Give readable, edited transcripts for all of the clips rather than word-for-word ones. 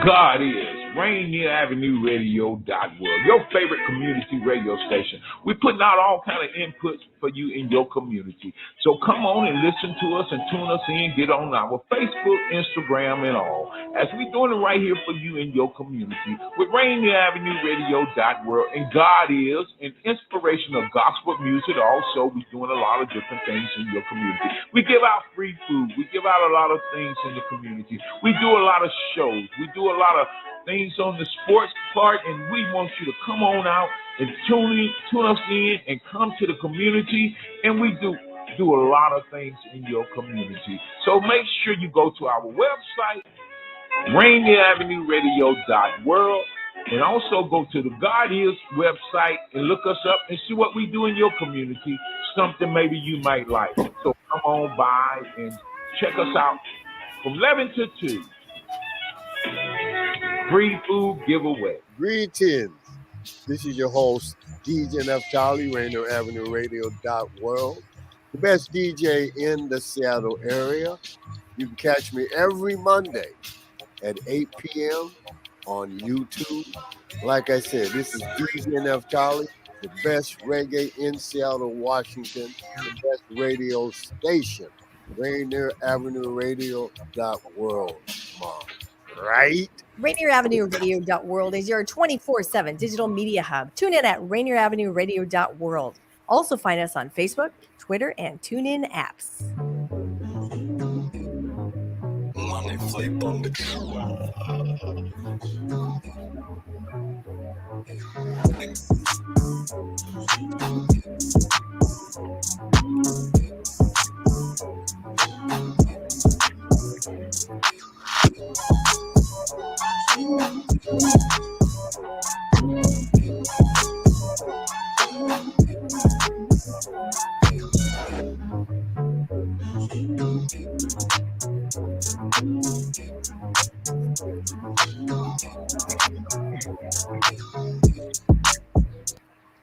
God is Rainier Avenue Radio World, your favorite community radio station. We're putting out all kind of inputs for you in your community. So come on and listen to us and tune us in. Get on our Facebook, Instagram, and all. As we're doing it right here for you in your community with Rainier Avenue Radio World. And God is an inspiration of gospel music. Also, we're doing a lot of different things in your community. We give out free food. We give out a lot of things in the community. We do a lot of shows. We do a lot of things on the sports part, and we want you to come on out and tune us in and come to the community, and we do a lot of things in your community. So make sure you go to our website, Rainier Avenue Radio World, and also go to the God Is website and look us up and see what we do in your community, something maybe you might like. So come on by and check us out from 11 to 2. Free food giveaway. Greetings. This is your host, DJ Neftali, Rainier Avenue Radio World, the best DJ in the Seattle area. You can catch me every Monday at 8 p.m. on YouTube. Like I said, this is DJ Neftali, the best reggae in Seattle, Washington, the best radio station, Rainier Avenue Radio World. Mom. Right? Rainier Avenue Radio World is your 24/7 digital media hub. Tune in at Rainier Avenue Radio World. Also find us on Facebook, Twitter, and TuneIn apps. Money flip on the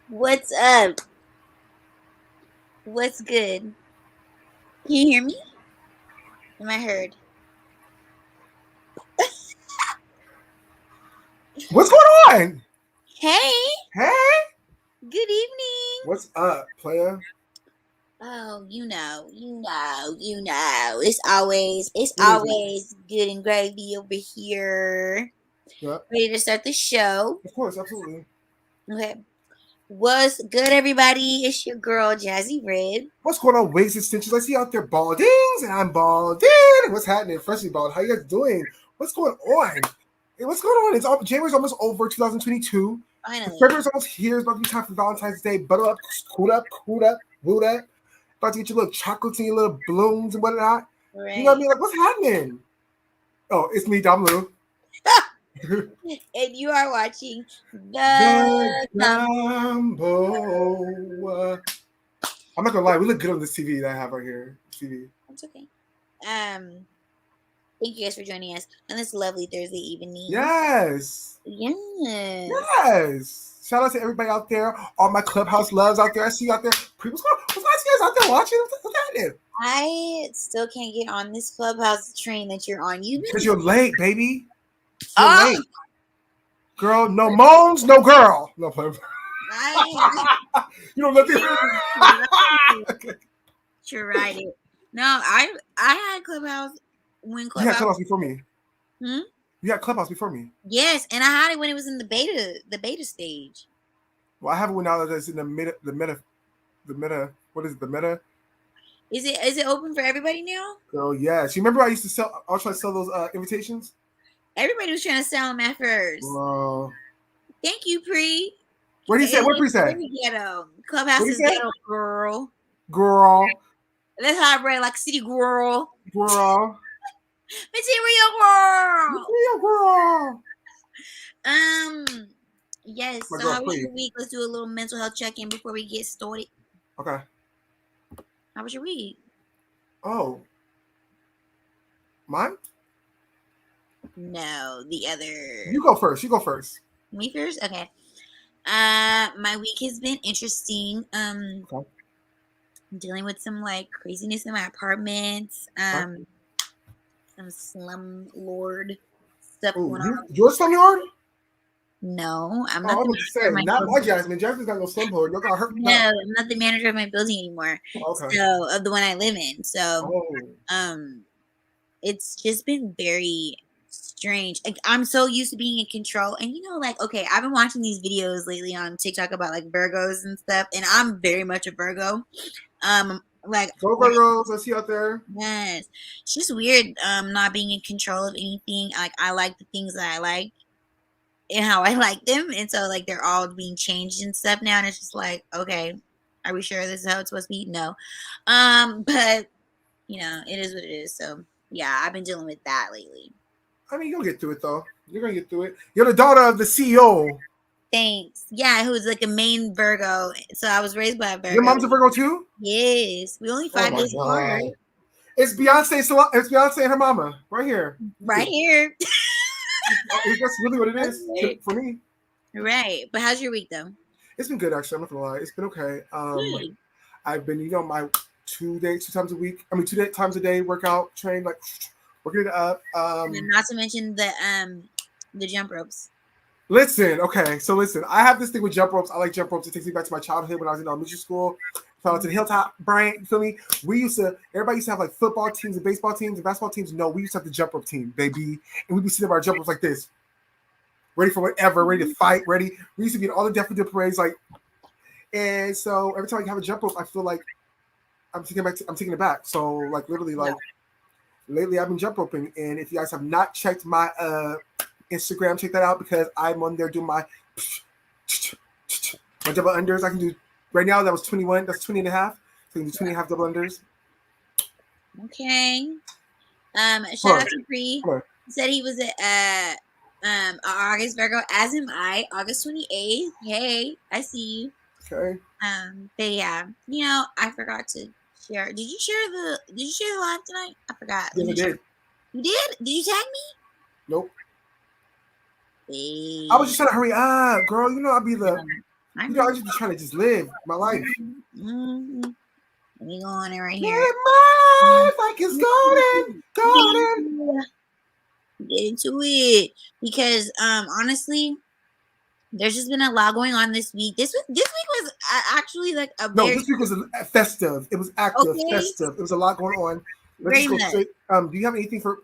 What's up? What's good? Can you hear me? Am I heard? What's going on? Hey. Hey. Good evening. What's up, player? Oh, you know. It's always good and gravy over here. Yep. Ready to start the show? Of course, absolutely. Okay. What's good, everybody? It's your girl, Jazzy Red. What's going on, wigs extensions? I see you out there baldings, and I'm balding. What's happening? Freshly bald. How you guys doing? What's going on? Hey, what's going on? January's almost over, 2022. Finally. February's almost here. It's about to be time for Valentine's Day. Butter up, cool up, woo that. About to get your little chocolates and your little balloons and whatnot. Right. You know what I mean? Like, what's happening? Oh, it's me, Dom Lou. And you are watching the Gumbo. I'm not gonna lie, we look good on this TV that I have right here. TV. That's okay. Thank you guys for joining us on this lovely Thursday evening. Yes. Shout out to everybody out there, all my Clubhouse loves out there. I see you out there. What's you guys out there watching? What's happening? I still can't get on this Clubhouse train that you're on. Because you're late, baby. You're late. Girl, no moans, no girl. No play. You don't let this. Tried it. No, I had Clubhouse when Clubhouse. You had Clubhouse before me. You had Clubhouse before me. Yes, and I had it when it was in the beta stage. Well, I have it when now that's in the meta. What is it? The meta? Is it open for everybody now? Girl, yes. You remember I used to sell? I was trying to sell those invitations. Everybody was trying to sell them at first. Thank you, Pre. What did he say? What Pre say? Ghetto. Clubhouse is ghetto, girl. Girl. That's how I read, like city girl. Girl. Material girl. Material girl. Yes. So how was your week? Let's do a little mental health check-in before we get started. Okay. How was your week? Oh. Mine? No, the other. You go first. Me first? Okay. My week has been interesting. Okay. I'm dealing with some like craziness in my apartment. Some slumlord stuff Ooh, going on. your slumlord? No, I'm Oh, not I'm the gonna manager say, of my not my building. Jasmine. Jasmine's got no slumlord. You're gonna hurt me. No, I'm not the manager of my building anymore. Okay. So of the one I live in. So Oh. it's just been very strange. Like, I'm so used to being in control. And like, okay, I've been watching these videos lately on TikTok about like Virgos and stuff, and I'm very much a Virgo. Like Go Virgos, I see you out there. yes, it's just weird. Not being in control of anything. Like I like the things that I like and how I like them, and so like they're all being changed and stuff now, and it's just like, okay, are we sure this is how it's supposed to be? No, but it is what it is. So yeah, I've been dealing with that lately. I mean, you'll get through it though. You're gonna get through it. You're the daughter of the CEO. Thanks. Yeah, who's like a main Virgo. So I was raised by a Virgo. Your mom's a Virgo too? Yes, we only 5 days apart. It's Beyonce. It's Beyonce and her mama right here. Right here. That's really what it is for me. Right. But how's your week though? It's been good actually. I'm not gonna lie. It's been okay. Good. I've been, my 2 times a week. I mean, 2 times a day workout, train, like working it up. And not to mention the jump ropes. Listen, I have this thing with jump ropes. I like jump ropes. It takes me back to my childhood when I was in elementary school. Fell to the hilltop, Brian, you feel me? Everybody used to have like football teams and baseball teams and basketball teams. No, we used to have the jump rope team, baby. And we'd be sitting on our jump ropes like this, ready for whatever, ready to fight, ready. We used to be in all the daffodil parades, like, and so every time I have a jump rope, I feel like I'm taking it back. So like literally, like lately I've been jump roping. And if you guys have not checked my Instagram, check that out because I'm on there doing my double unders. I can do right now. That was 21. That's 20 and a half. So you can do 20 and a half double unders. Okay. Shout out to Bree. He said he was at August Virgo, as am I. August 28th. Hey, I see you. Okay. But yeah, I forgot to share. Did you share the live tonight? I forgot. Yeah, I did. You did? Did you tag me? Nope. Hey. I was just trying to hurry up, girl. I'd be I just be trying to just live my life. Mm-hmm. Let me go on it right here. Live my life like it's golden. Get into it because honestly, there's just been a lot going on this week. This week was actually like a very... No, this week was festive. It was active, festive. It was a lot going on. Let's just go straight. Do you have anything for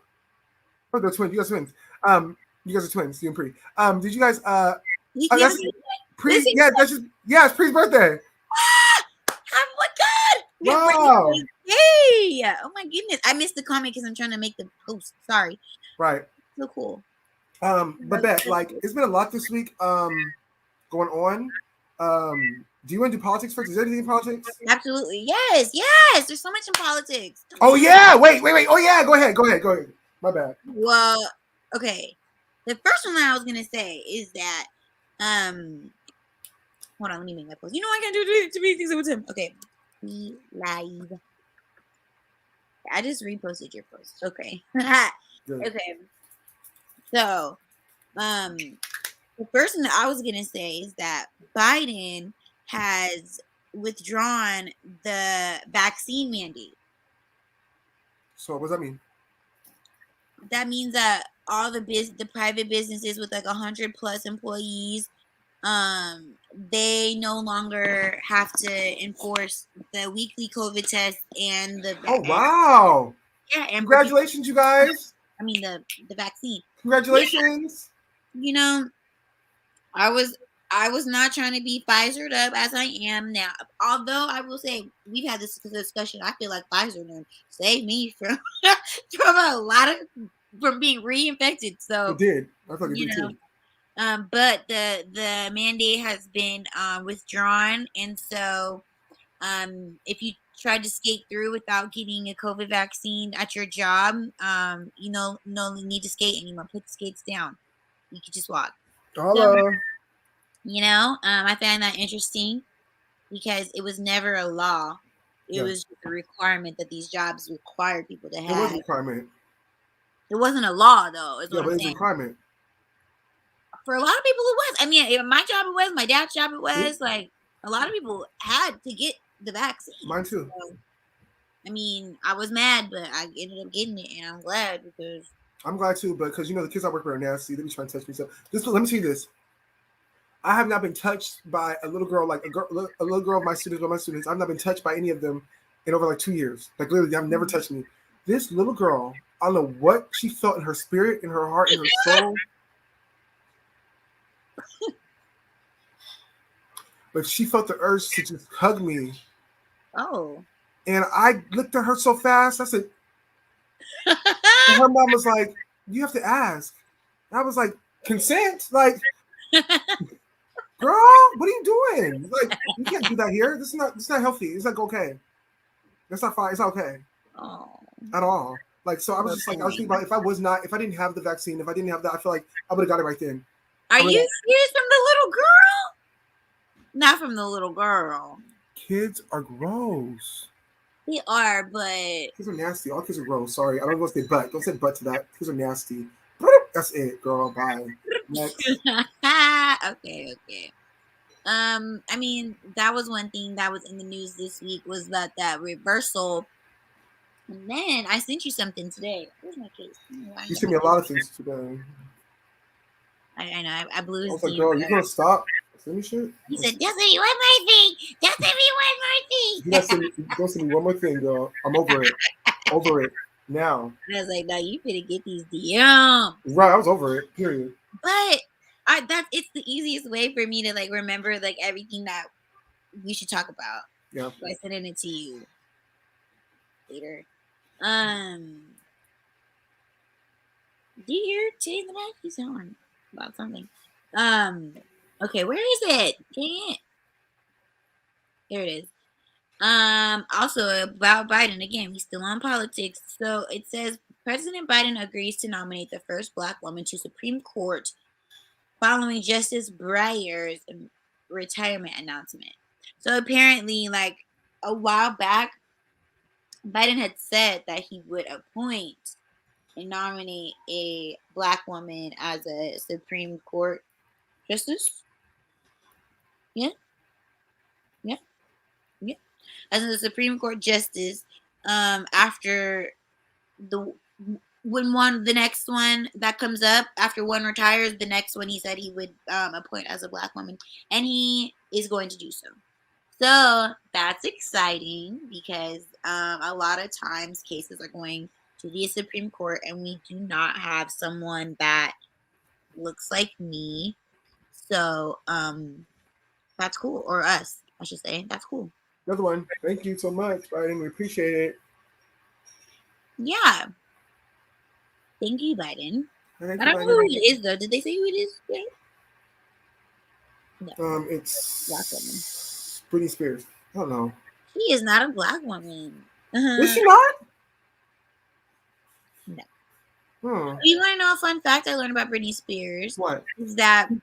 the twins? You guys are twins. You guys are twins. You and Pre. Did you guys? Pre. Yeah, it's Pre's birthday. Oh my God! Wow. Hey! Oh my goodness! I missed the comment because I'm trying to make the post. Sorry. Right. So cool. But Beth, like, it's been a lot this week. Going on. Do you want to do politics first? Is there anything in politics? Absolutely. Yes. There's so much in politics. Oh yeah. Wait. Oh yeah. Go ahead. My bad. Well, okay. The first one that I was gonna say is that, hold on, let me make my post. I can't do too many things with him. Okay, be live. I just reposted your post. Okay. Okay. So, the first thing that I was gonna say is that Biden has withdrawn the vaccine mandate. So what does that mean? That means that all the private businesses with like 100+ employees, they no longer have to enforce the weekly COVID test and the... Oh wow! Yeah, and congratulations, you guys! I mean the vaccine. Congratulations! Yeah. I was not trying to be Pfizered up as I am now. Although I will say we've had this discussion. I feel like Pfizer saved me from from being reinfected. So it did. I thought it did too. But the mandate has been withdrawn, and so if you tried to skate through without getting a COVID vaccine at your job, no need to skate anymore. Put the skates down. You could just walk. Hello. So, I find that interesting because it was never a law. It was just a requirement that these jobs required people to have. It was a requirement. It wasn't a law, though. But it's a requirement. For a lot of people, it was. I mean, my job, it was. My dad's job, it was. Like, a lot of people had to get the vaccine. Mine, too. So, I mean, I was mad, but I ended up getting it, and I'm glad because I'm glad too, but because the kids I work with are nasty. They be trying to touch me. So let me see this. I have not been touched by a little girl, like a little girl of my students or my students. I've not been touched by any of them in over like 2 years. Like literally, they've never touched me. This little girl, I don't know what she felt in her spirit, in her heart, in her soul. But she felt the urge to just hug me. Oh. And I looked at her so fast. I said, and her mom was like, "You have to ask." And I was like, "Consent? Like, girl, what are you doing? Like, you can't do that here. This is not healthy. It's not okay. That's not fine. It's not okay at all." Like, so I was just like, I was thinking about if I didn't have the vaccine, if I didn't have that, I feel like I would have got it right then. Are you serious from the little girl? Not from the little girl. Kids are gross. They are, but kids are nasty. All kids are gross. Sorry, I don't want to say butt. Don't say butt to that. Kids are nasty. That's it, girl. Bye. Next. Okay. I mean, that was one thing that was in the news this week was that reversal. And then I sent you something today. Where's my case? You sent me a lot of things today. I know. I blew his. I was like, girl, you gonna stop? Send me shit. He said, "Just send me one more thing. Just send me one more thing." You gotta send me one more thing, girl. I'm over it. Over it now. I was like, "No, you finna get these DMs." Right, I was over it. Period. But it's the easiest way for me to like remember like everything that we should talk about. Yeah. By sending it to you later. Do you hear Tay in the back? He's on about something. Okay, where is it? Dang it. There it is. Also about Biden again, he's still on politics. So it says President Biden agrees to nominate the first Black woman to Supreme Court following Justice Breyer's retirement announcement. So apparently, like a while back, Biden had said that he would appoint and nominate a Black woman as a Supreme Court justice. Yeah. As a Supreme Court justice, after the next one that comes up after one retires, the next one he said he would appoint as a Black woman, and he is going to do so. So that's exciting because a lot of times cases are going to the Supreme Court, and we do not have someone that looks like me. So that's cool, or us, I should say. That's cool. Another one. Thank you so much, Biden. We appreciate it. Yeah. Thank you, Biden. I don't know who it is, though. Did they say who it is? Yeah. No. It's Britney Spears. I don't know. She is not a Black woman. Is she not? No. Hmm. You want to know a fun fact I learned about Britney Spears? What? Is that one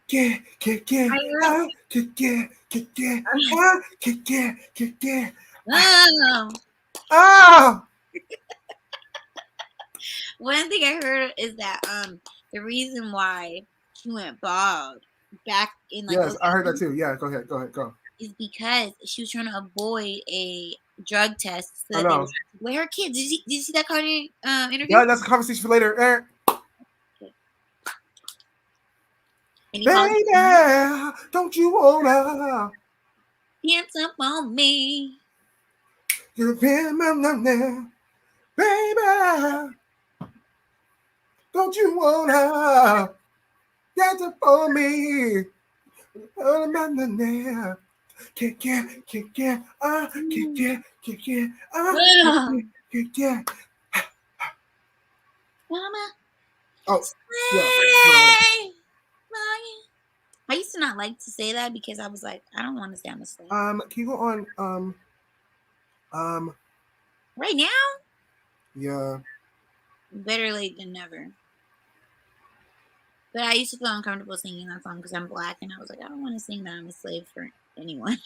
thing I heard is that the reason why she went bald back in like yes, I heard that too. Yeah, go ahead, go. Is because she was trying to avoid a drug test. So I know. With her kids, did you see that Kanye interview? Yeah, that's a conversation for later. Baby, don't you wanna dance up on me? You remember, baby, don't you wanna dance up on me? Mama. Oh, yeah. I used to not like to say that because I was like, I don't want to say I'm a slave. Can you go on right now? Yeah. Better late than never. But I used to feel uncomfortable singing that song because I'm Black, and I was like, I don't want to sing that I'm a slave for anyone.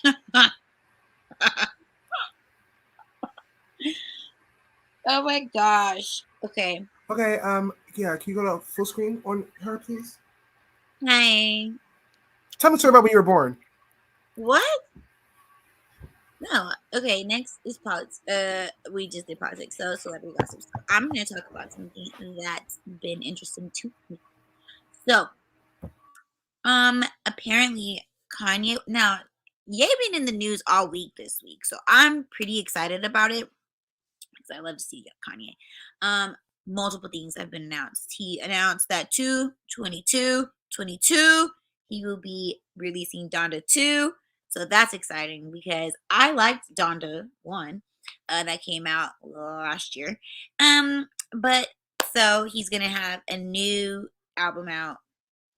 Oh my gosh. Okay. Yeah, can you go to full screen on her, please? Hi. Tell me a story about when you were born. What? No. Okay, next is politics. We just did politics, so celebrity gossip. So I'm gonna talk about something that's been interesting to me. So, apparently Kanye now Ye been in the news all week this week, so I'm pretty excited about it because I love to see Kanye. Multiple things have been announced. He announced that 22 he will be releasing Donda 2. So that's exciting because I liked Donda 1 that came out last year. But so he's gonna have a new album out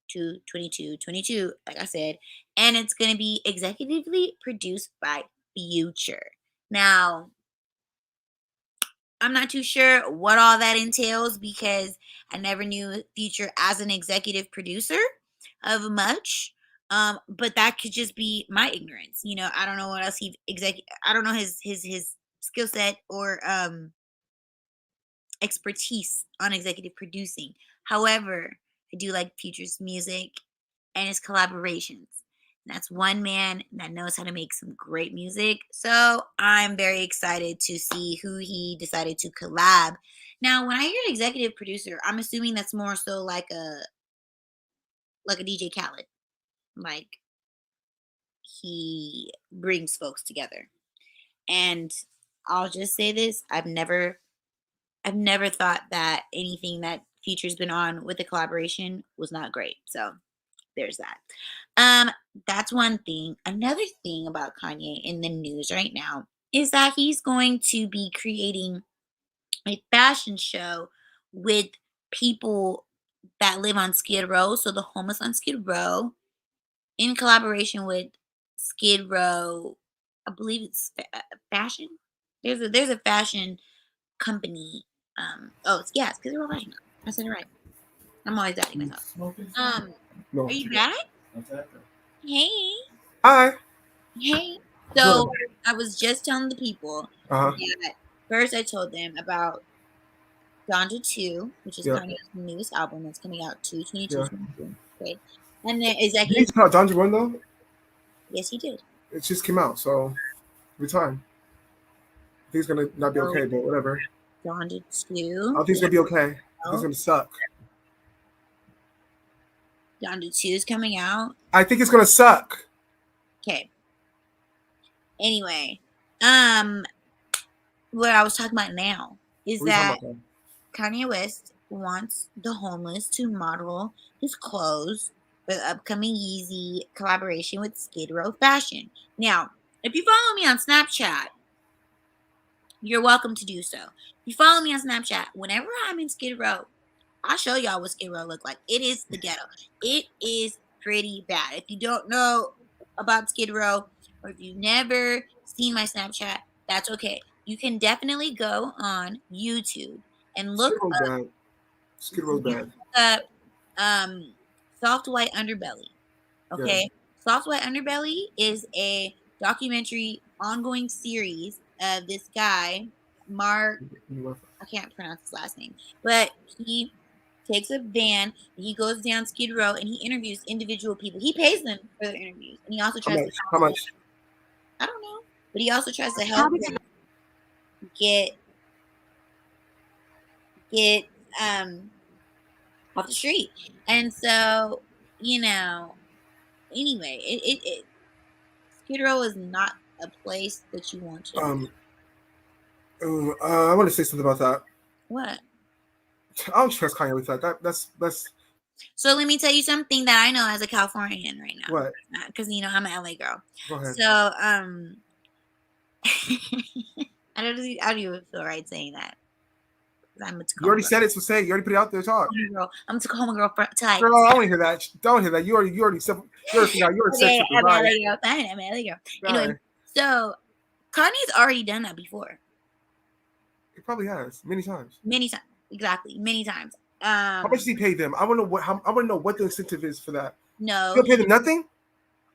to 22, like I said, and it's gonna be executively produced by Future. Now, I'm not too sure what all that entails because I never knew Future as an executive producer of much. But that could just be my ignorance. You know, I don't know what else I don't know his skill set or expertise on executive producing. However, I do like Future's music and his collaborations. That's one man that knows how to make some great music. So I'm very excited to see who he decided to collab. Now, when I hear executive producer, I'm assuming that's more so like a DJ Khaled. Like he brings folks together. And I'll just say this, I've never thought that anything that Future's been on with a collaboration was not great. So there's that. That's one thing. Another thing about Kanye in the news right now is that he's going to be creating a fashion show with people that live on Skid Row, so the homeless on Skid Row, in collaboration with Skid Row. I believe it's fashion. There's a fashion company. It's Skid Row Fashion. I said it right. I'm always doubting myself. No. Are you back? Hey. Hi. Hey. So I was just telling the people Uh-huh. that first I told them about Donda 2, which is Kanye's newest album that's coming out 22. Okay. And then Did he put out Donda 1 though? Yes, he did. It just came out, so every time. I think it's gonna not be okay, but whatever. Donda 2. I think it's gonna be okay. I think it's gonna suck. Donda 2 is coming out. I think it's gonna suck. Okay. Anyway, what I was talking about now is that Kanye West wants the homeless to model his clothes for the upcoming Yeezy collaboration with Skid Row Fashion. Now, if you follow me on Snapchat, you're welcome to do so. If you follow me on Snapchat, whenever I'm in Skid Row, I'll show y'all what Skid Row look like. It is the ghetto. It is pretty bad. If you don't know about Skid Row, or if you've never seen my Snapchat, that's okay. You can definitely go on YouTube and look Skid Row's bad. Soft White Underbelly. Okay? Yeah. Soft White Underbelly is a documentary ongoing series of this guy, Mark, I can't pronounce his last name, but he takes a van, he goes down Skid Row, and he interviews individual people. He pays them for their interviews, and he also tries to how much? I don't know, but he also tries to help them get off the street. And so, anyway, it Skid Row is not a place that you want to. I want to say something about that. What? I don't trust Kanye with that. That's. So let me tell you something that I know as a Californian right now. What? Because I'm an LA girl. Go ahead. So I don't even feel right saying that. I'm a you already said it, so say it. You already put it out there. Talk. I'm a Tacoma girl for type. Girl, I don't hear that. Don't hear that. You already said. You're okay, I'm an LA girl. Fine, I'm an LA girl. Anyway, so Kanye's already done that before. He probably has many times. Exactly, many times. How much does he pay them? I want to know what the incentive is for that. No, he'll pay them nothing.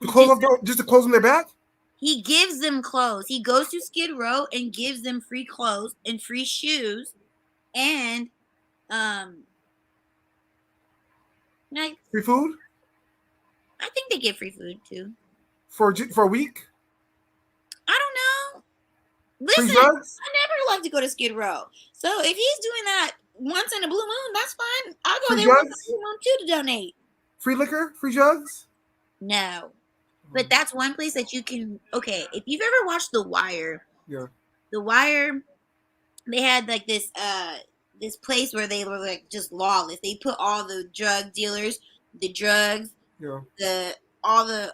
To close just to close them their back. He gives them clothes. He goes to Skid Row and gives them free clothes and free shoes, and like free food. I think they get free food too for a week. I don't know. Listen, Free drugs? I never like to go to Skid Row. So if he's doing that once in a blue moon, that's fine. I'll go Free there once in drugs? a blue moon too to donate. Free liquor? Free drugs? No. But that's one place that you can. Okay, if you've ever watched The Wire, Yeah. The Wire, they had like this place where they were like just lawless. They put all the drug dealers, the drugs, Yeah. all the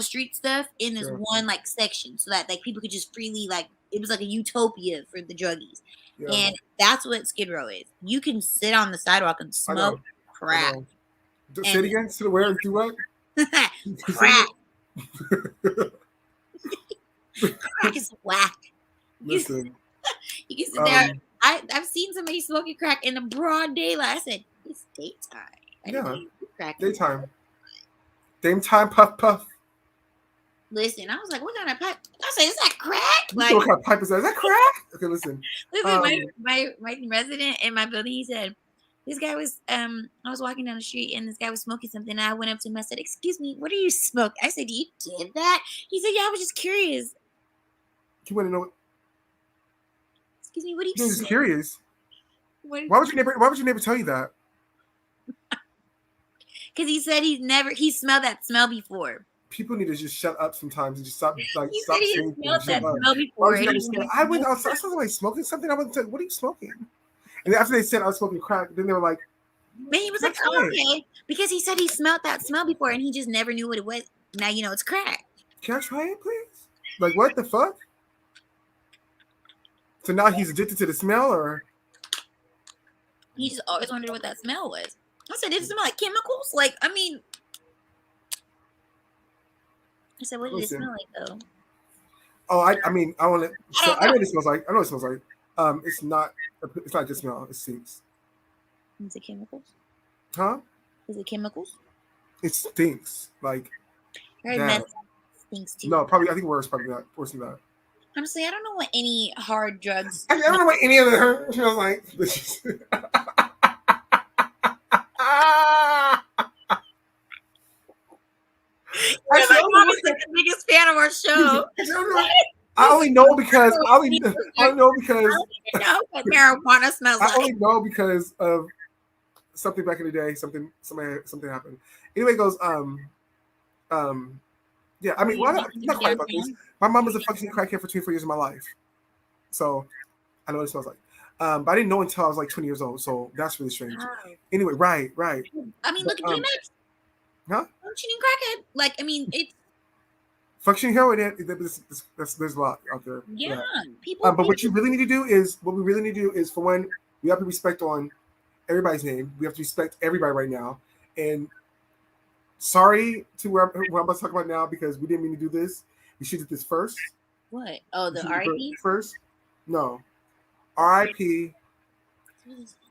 street stuff in this Yeah. one like section, so that like people could just freely like it was like a utopia for the druggies. Yeah. And that's what Skid Row is. You can sit on the sidewalk and smoke crack. Say it again. Sit where and do what? Crack. Crack is whack. Listen. You can sit there. I've seen somebody smoking crack in the broad daylight. I said, it's daytime. Yeah. Crack. Daytime. Daytime puff puff. Listen, I was like, what kind of pipe? I said, is that crack? Like, what kind of pipe is that? Is that crack? Okay, listen. My resident in my building, he said, this guy was I was walking down the street and this guy was smoking something and I went up to him, I said, excuse me, what are you smoking? I said, you did that? He said, yeah, I was just curious. You want to know what? Excuse me, what are you You're just smoking? curious. Why Why would your neighbor tell you that? Because he said he smelled that smell before. People need to just shut up sometimes and just stop He stop said he saying smelled things. that Shut up. smell Why before. would you never smell? I went outside. I saw somebody smoking something. I went to, what are you smoking? And then after they said I was smoking crack, then they were like, Man, he was like, That's oh, right. okay. Because he said he smelled that smell before and he just never knew what it was. Now you know it's crack. "Can I try it, please?" Like, what the fuck? So now he's addicted to the smell, or He just always wondered what that smell was. I said, did it smell like chemicals? Like, I mean, I said, what did Listen. it smell like though? oh, I mean, I want to. So don't I know know. what it smells like. I know what it smells like. It's not a good smell. It stinks. Is it chemicals? Huh? Is it chemicals? It stinks. Like, I heard that. meth stinks too. No, probably. I think worse. Probably that. Worse than that. Honestly, I don't know what any hard drugs. I don't know what any of it smells like. You're like, obviously the biggest fan of our show. I only know because I only know I don't know what marijuana smells I like. only know because of something back in the day. Something happened. Anyway, it goes yeah. I mean, well, I'm not quite about this. My mom was a functioning crackhead for 24 years of my life, so I know what it smells like. But I didn't know until I was like 20 years old, so that's really strange. Wow. Anyway, right. I mean, look at DMX. Huh? Functioning crackhead. Like, I mean, it's Functioning heroin. There's a lot out there. yeah. Yeah. People. But what we really need to do is, for one, we have to respect on everybody's name. We have to respect everybody right now. And sorry to what I'm about to talk about now because we didn't mean to do this. We should do this first. What? Oh, the We should do RIP. it first. No. R.I.P.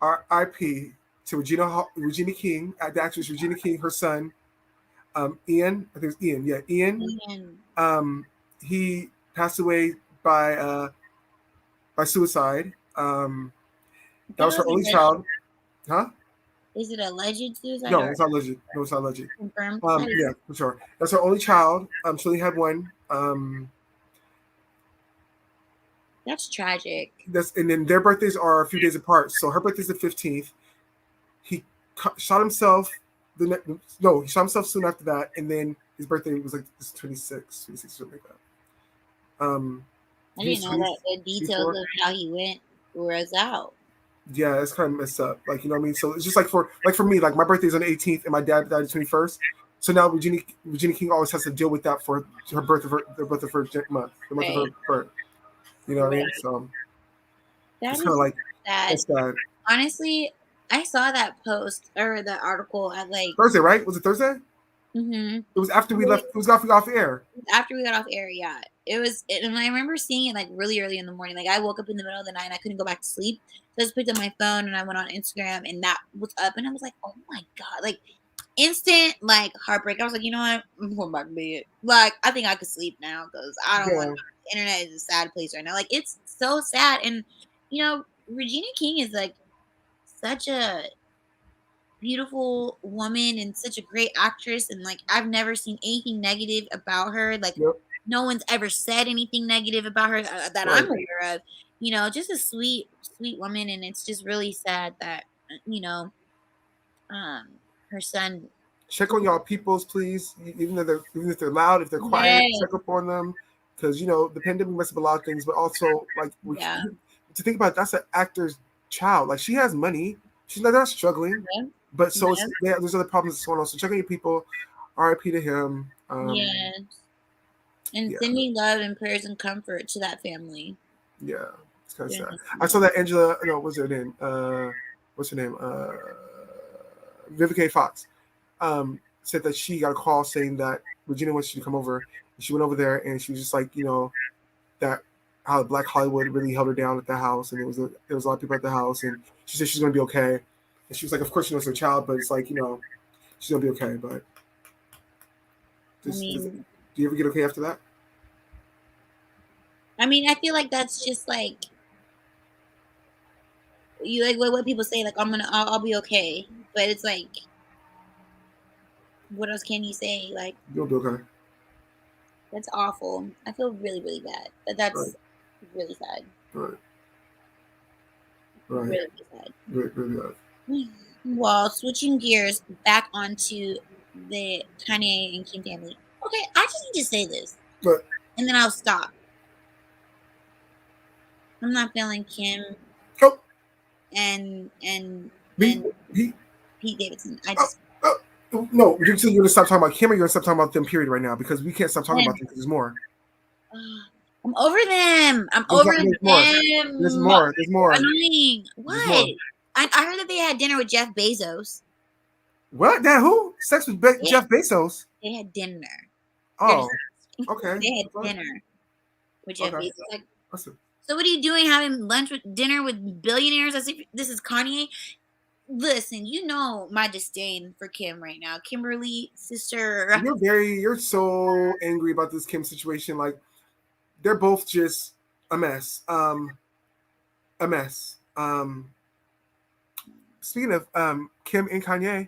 R.I.P. to Regina King, the actress Regina King, her son, Ian. I think it's Ian. Yeah, Ian. He passed away by suicide. That was her only child. Huh? Is it alleged suicide? No, or it's not legit. No, it's not legit. confirmed. Yeah, for sure. That's her only child. She only had one. That's tragic. And then their birthdays are a few days apart. So her birthday's the 15th. He shot himself. He shot himself soon after that, and then his birthday was like 26, something like that. I didn't know that the details of how he went was out. Yeah, it's kind of messed up. Like, you know what I mean? So it's just like for me, like my birthday's on the 18th and my dad died on the 21st. So now Regina King always has to deal with that for her birth of her month, the month of her birth. You know what I mean? So That it's is kind of like sad. that's sad. Honestly, I saw that post or the article at like Thursday, right? Was it Thursday? mm-hmm. It was after we left. It was off air. After we got off air, yeah. And I remember seeing it like really early in the morning. Like I woke up in the middle of the night and I couldn't go back to sleep. So I just picked up my phone and I went on Instagram and that was up and I was like, oh my God, like instant like heartbreak. I was like, you know what? I'm going back to bed. Like I think I could sleep now because I don't want the internet is a sad place right now. Like it's so sad. And you know, Regina King is like such a beautiful woman and such a great actress and like I've never seen anything negative about her. Like no one's ever said anything negative about her that I'm aware of. You know, just a sweet woman, and it's just really sad that her son. Check on y'all peoples, please. Even if they're loud, if they're quiet, check up on them, because the pandemic messed up a lot of things. But also, like, to think about it, that's an actor's child. Like, she has money, she's not struggling, but so there's other problems that's going on. So check on your people. R.I.P. to him. And sending love and prayers and comfort to that family. Yeah, it's kind of sad. I saw that Angela. No, what's her name? Vivica Fox. Said that she got a call saying that Regina wants you to come over. And she went over there and she was just like, that how Black Hollywood really held her down at the house, and there was a lot of people at the house, and she said she's gonna be okay. And she was like, of course she knows her child, but it's like, she's gonna be okay. But do you ever get okay after that? I mean, I feel like that's just like you like what people say, like I'll be okay, but it's like, what else can you say? Like, you'll be okay. That's awful. I feel really, really bad. That's really sad. Right. Really, really sad. Really bad. Well, switching gears back onto the Kanye and Kim family. Okay, I just need to say this, and then I'll stop. I'm not feeling Kim and Pete Davidson. No, you're going to stop talking about Kim, or you're going to stop talking about them, period, right now, because we can't stop talking about them because there's more. I'm over them. There's more. Annoying. What? More. I heard that they had dinner with Jeff Bezos. What? That who? Sex with Jeff Bezos? They had dinner. Oh, okay. They had dinner with Jeff Bezos. Like, so what are you doing having dinner with billionaires as if this is Kanye? Listen, my disdain for Kim right now. Kimberly, sister. You're so angry about this Kim situation. Like, they're both just a mess. Speaking of Kim and Kanye,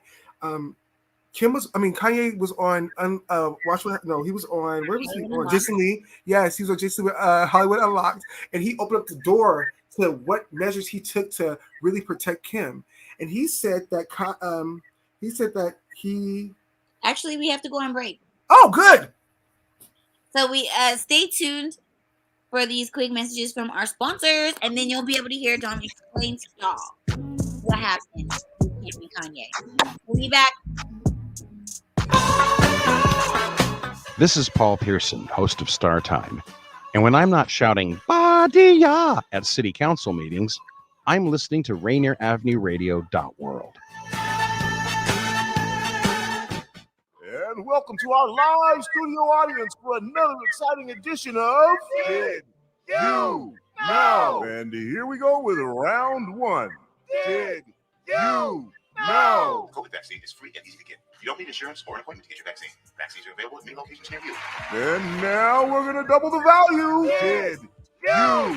Kanye was on he was on, where was he on? Jason Lee. Yes, he was on Jason Lee with Hollywood Unlocked, and he opened up the door to what measures he took to really protect Kim. And he said that actually, we have to go on break. Oh, good. So we stay tuned for these quick messages from our sponsors, and then you'll be able to hear Dom explain to y'all what happened with Kim and Kanye. We'll be back. This is Paul Pearson, host of Star Time. And when I'm not shouting "Badia" at city council meetings, I'm listening to Rainier Avenue Radio.world. And welcome to our live studio audience for another exciting edition of Did You Know? And here we go with round one. Did you know? The COVID vaccine is free and easy to get. You don't need insurance or an appointment to get your vaccine. Vaccines are available at many locations near you. And now we're going to double the value. Did you know?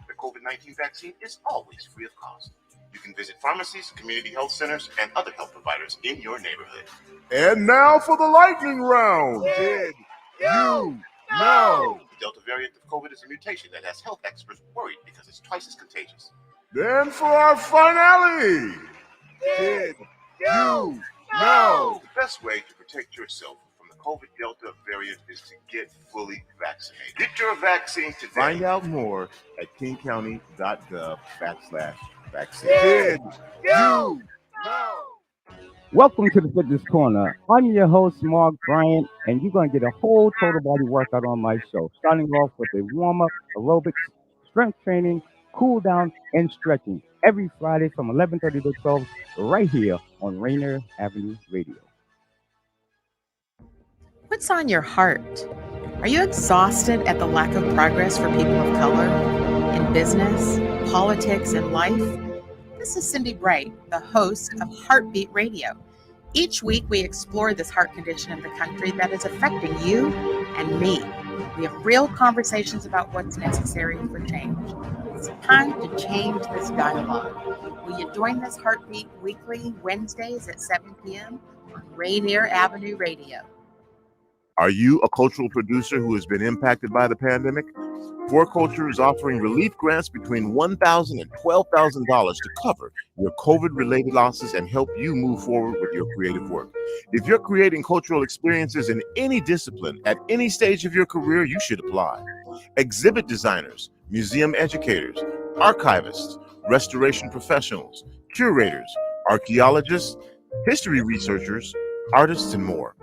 The COVID-19 vaccine is always free of cost. You can visit pharmacies, community health centers, and other health providers in your neighborhood. And now for the lightning round. Did you know? The Delta variant of COVID is a mutation that has health experts worried because it's twice as contagious. Then for our finale. Did you know? The best way to protect yourself from the COVID Delta variant is to get fully vaccinated. Get your vaccine today. Find out more at kingcounty.gov/vaccine. Did you know? Welcome to the Fitness Corner. I'm your host, Mark Bryant, and you're going to get a whole total body workout on my show, starting off with a warm-up, aerobics, strength training, cool down, and stretching every Friday from 11:30 to 12 right here on Rainier Avenue Radio. What's on your heart? Are you exhausted at the lack of progress for people of color in business, politics, and life? This is Cindy Bright, the host of Heartbeat Radio. Each week, we explore this heart condition in the country that is affecting you and me. We have real conversations about what's necessary for change. It's time to change this dialogue. Will you join this Heartbeat weekly, Wednesdays at 7 p.m. on Rainier Avenue Radio? Are you a cultural producer who has been impacted by the pandemic? For Culture is offering relief grants between $1,000 and $12,000 to cover your COVID-related losses and help you move forward with your creative work. If you're creating cultural experiences in any discipline at any stage of your career, you should apply. Exhibit designers, museum educators, archivists, restoration professionals, curators, archaeologists, history researchers, artists, and more.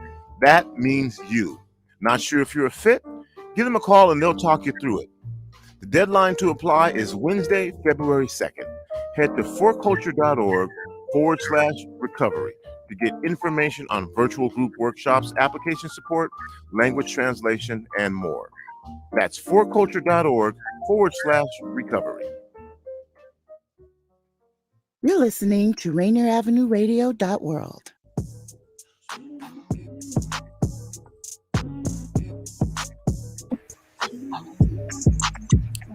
That means you. Not sure if you're a fit? Give them a call and they'll talk you through it. The deadline to apply is Wednesday, February 2nd. Head to forculture.org/recovery to get information on virtual group workshops, application support, language translation, and more. That's forculture.org/recovery. You're listening to Rainier Avenue Radio.world.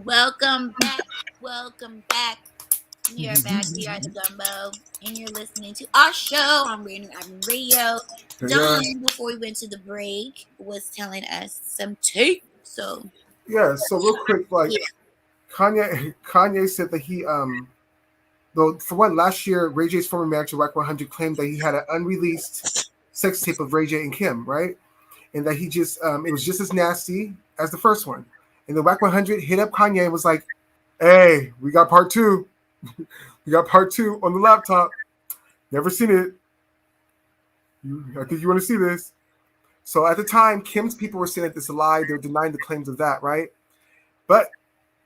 Welcome back. Welcome back. We are back. We are the Gumbo, and you're listening to our show on Rainier Avenue Radio. Don, before we went to the break, was telling us some tape. So yeah. So real quick, like Kanye said that he though for one, last year Ray J's former manager Wack 100 claimed that he had an unreleased sex tape of Ray J and Kim, right? And that he just it was just as nasty as the first one. And the Wack 100 hit up Kanye and was like, "Hey, we got part 2. We got part 2 on the laptop. Never seen it. I think you want to see this." So at the time, Kim's people were saying that this is a lie. They're denying the claims of that, right? But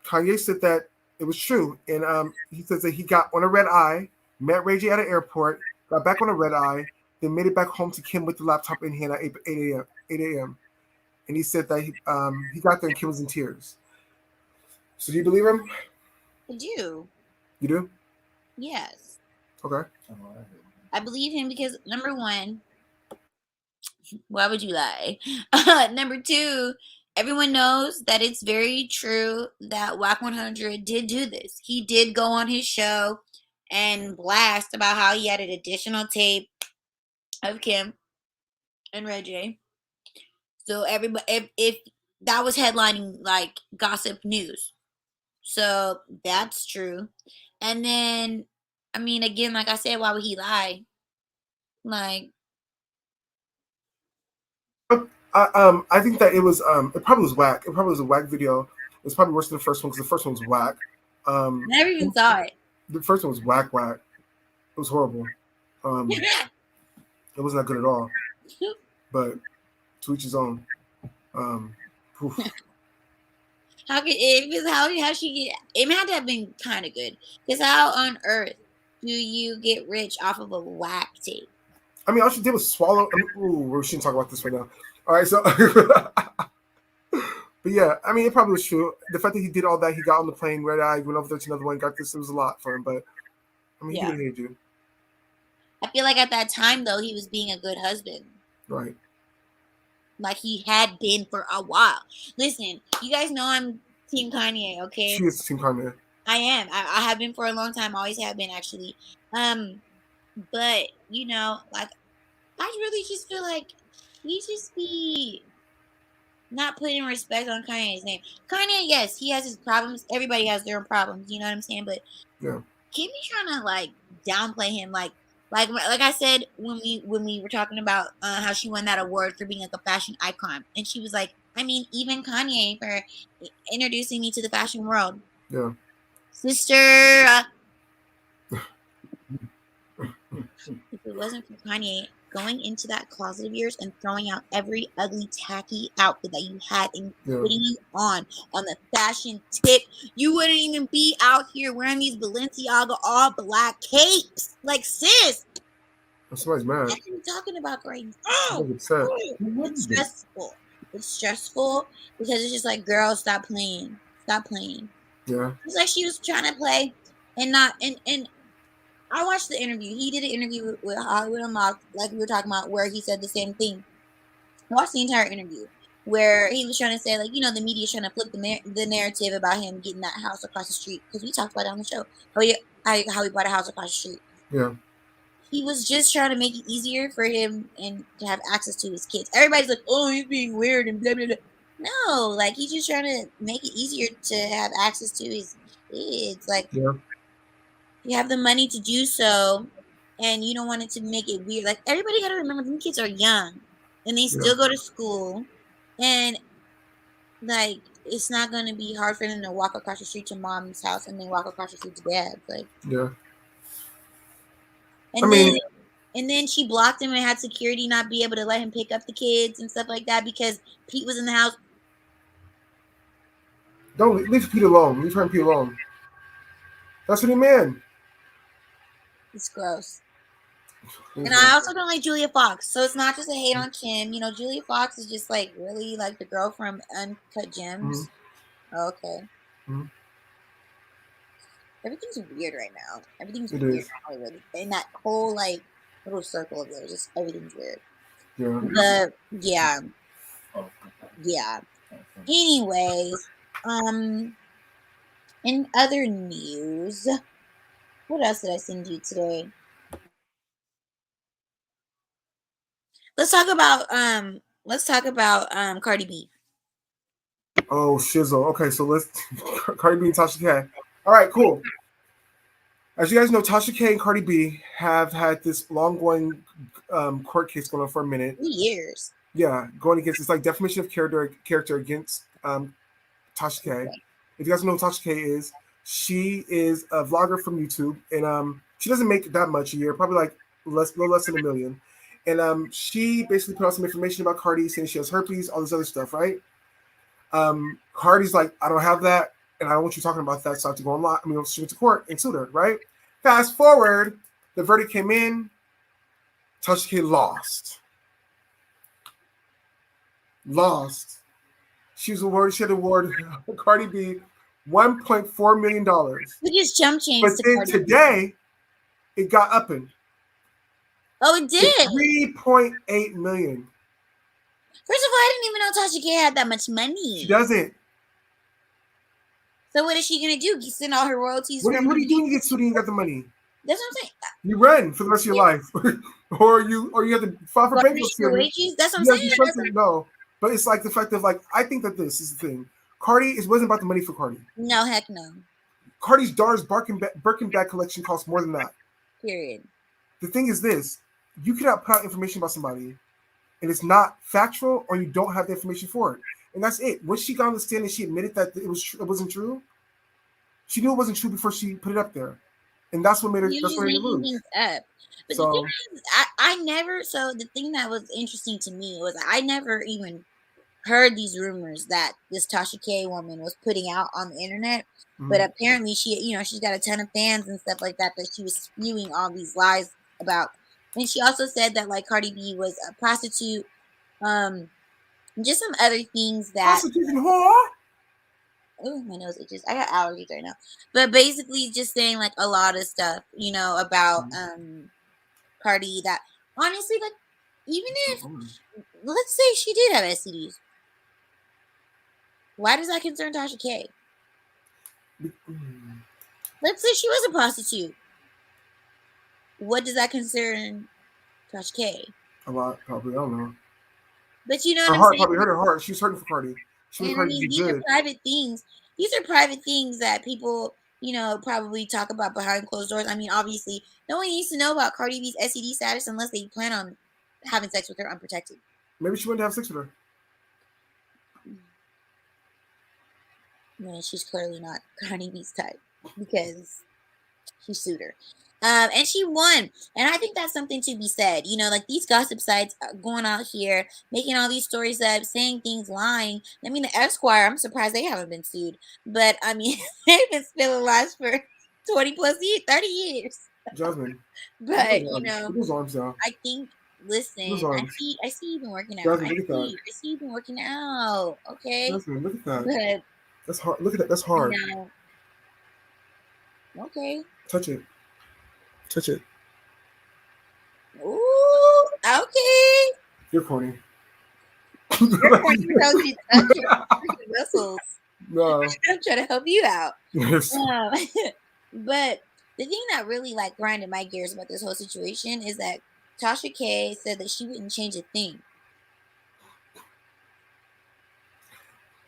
Kanye said that it was true. And he says that he got on a red eye, met Ray J at an airport, got back on a red eye, then made it back home to Kim with the laptop in hand at 8 a.m. And he said that he got there and Kim was in tears. So do you believe him? I do. You do? Yes. Okay. I believe him because, number one, why would you lie? Number two, everyone knows that it's very true that Wack 100 did do this. He did go on his show and blast about how he had an additional tape of Kim and Ray J. So everybody, if that was headlining like gossip news, so that's true. And then, I mean, again, like I said, why would he lie? Like, I think that it was it probably was whack. It probably was a whack video. It was probably worse than the first one because the first one was whack. I never even saw it. The first one was whack. It was horrible. It wasn't that good at all. But to each his own. How she get? It had to have been kind of good. Because how on earth do you get rich off of a whack tape? I mean, all she did was swallow. We shouldn't talk about this right now. All right, so, but yeah, I mean, it probably was true. The fact that he did all that, he got on the plane, red eye, went over there to another one, got this. It was a lot for him, but I mean, he didn't need to. I feel like at that time, though, he was being a good husband. Right. Like he had been for a while. Listen, you guys know I'm Team Kanye, okay? She is Team Kanye. I am. I have been for a long time. Always have been, actually. But you know, like, I really just feel like he just be not putting respect on Kanye's name. Kanye, yes, he has his problems. Everybody has their own problems. You know what I'm saying? But yeah, keep me trying to like downplay him, like I said when we were talking about how she won that award for being like a fashion icon, and she was like, I mean, even Kanye for introducing me to the fashion world. Yeah, sister. If it wasn't for Kanye going into that closet of yours and throwing out every ugly, tacky outfit that you had and putting you on the fashion tip, you wouldn't even be out here wearing these Balenciaga all black capes. Like, sis. Somebody's mad. What are you talking about right now? It's stressful. It's stressful because it's just like, girl, stop playing. Stop playing. Yeah. It's like she was trying to play and not and I watched the interview. He did an interview with Hollywood Unlocked, like we were talking about, where he said the same thing. I watched the entire interview where he was trying to say, like, you know, the media is trying to flip the narrative about him getting that house across the street, because we talked about it on the show. How he bought a house across the street. Yeah. he was just trying to make it easier for him and to have access to his kids. Everybody's like, oh, he's being weird and blah blah blah. No, like he's just trying to make it easier to have access to his kids. Like Yeah. you have the money to do so, and you don't want it to make it weird. Like everybody got to remember, them kids are young, and they still go to school, and like it's not going to be hard for them to walk across the street to mom's house and then walk across the street to dad's. Like Yeah. And then she blocked him and had security not be able to let him pick up the kids and stuff like that because Pete was in the house. Don't leave Pete alone. Leave her and Pete alone. That's what he meant. It's gross. And I also don't like Julia Fox. So it's not just a hate on Kim. You know, Julia Fox is just like really like the girl from Uncut Gems. Okay. Everything's weird right now. Everything's weird in Hollywood. In that whole like little circle of theirs, just everything's weird. Yeah. Anyways, in other news, what else did I send you today? Let's talk about Cardi B. Oh, shizzle. Okay, so let's Cardi B and Tasha K. All right, cool. As you guys know, Tasha K and Cardi B have had this long-going court case going on for a minute. 3 years. Yeah, going against, it's like defamation of character against Tasha K. If you guys know who Tasha K is, she is a vlogger from YouTube, and she doesn't make that much a year, probably like little less than $1 million. And she basically put out some information about Cardi, saying she has herpes, all this other stuff, right? Cardi's like, I don't have that, and I don't want you talking about that, so I have to go online. She went to court and sued her, right? Fast forward, the verdict came in, Tasha K lost. She had awarded Cardi B $1.4 million. We just jump changed. But then today, it got upping. Oh, it did. $3.8 million. First of all, I didn't even know Tasha K had that much money. She doesn't. So what is she gonna do? Send all her royalties? What are you doing to get sued and you got the money? That's what I'm saying. You run for the rest of your life, or you have to file for bankruptcy. That's what I'm saying. No, but it's like the fact of like, I think that this is the thing. Cardi, it wasn't about the money for Cardi. No, heck no. Cardi's daughter's Birkin bag collection costs more than that. Period. The thing is this: you cannot put out information about somebody, and it's not factual, or you don't have the information for it, and that's it. Once she got on the stand and she admitted that it wasn't true, she knew it wasn't true before she put it up there, and that's what made her. That's what made her lose. Up. But the thing is, I never. So the thing that was interesting to me was I never even heard these rumors that this Tasha K woman was putting out on the internet. But apparently she's got a ton of fans and stuff like that she was spewing all these lies about. And she also said that like Cardi B was a prostitute, just some other things that. Prostitution whore. Oh, my nose itches. I got allergies right now. But basically just saying like a lot of stuff, about Cardi that honestly, like, even if let's say she did have STDs, why does that concern Tasha K? Let's say she was a prostitute. What does that concern Tasha K? A lot, probably. I don't know. But you know her what heart I'm saying? probably hurt her heart. She was hurting for Cardi. These are private things. These are private things that people, probably talk about behind closed doors. I mean, obviously, no one needs to know about Cardi B's STD status unless they plan on having sex with her unprotected. Maybe she wanted to have sex with her. No, she's clearly not Cardi B's type because he sued her. And she won. And I think that's something to be said. Like these gossip sites are going out here, making all these stories up, saying things, lying. I mean, the Esquire, I'm surprised they haven't been sued. But, I mean, they've been spilling lies for 20 plus years, 30 years. Jasmine. But, I think, listen, I see you've been working out. Jasmine, I see you've been working out. Okay? Jasmine, look at that. But, that's hard. Look at that. That's hard. Okay. Touch it. Ooh, okay. You're corny. You're corny because you touch your muscles. No. I'm trying to help you out. Yes. But The thing that really like grinded my gears about this whole situation is that Tasha K said that she wouldn't change a thing.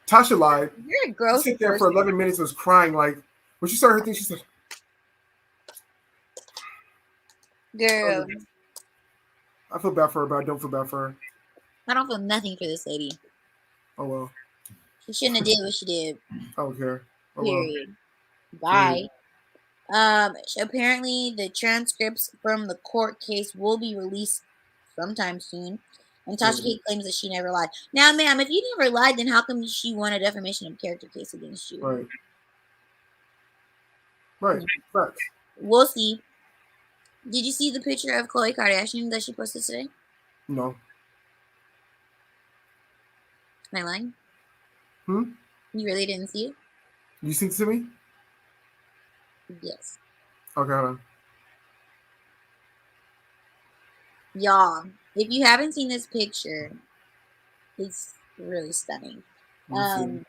Tasha lied. You're a She gross sat there for person. 11 minutes and was crying. Like, when she started her thing, she said, Girl, I feel bad for her, but I don't feel bad for her. I don't feel nothing for this lady. Oh, well. She shouldn't have did what she did. I don't care. Oh, Period. well. Bye. Apparently the transcripts from the court case will be released sometime soon. And Tasha K claims that she never lied. Now, ma'am, if you never lied, then how come she won a defamation of character case against you? Right. Right. Facts. We'll see. Did you see the picture of Khloe Kardashian that she posted today? No. Am I lying? You really didn't see it? You sent it to me? Yes. Okay, hold on. Y'all, if you haven't seen this picture, it's really stunning. Shade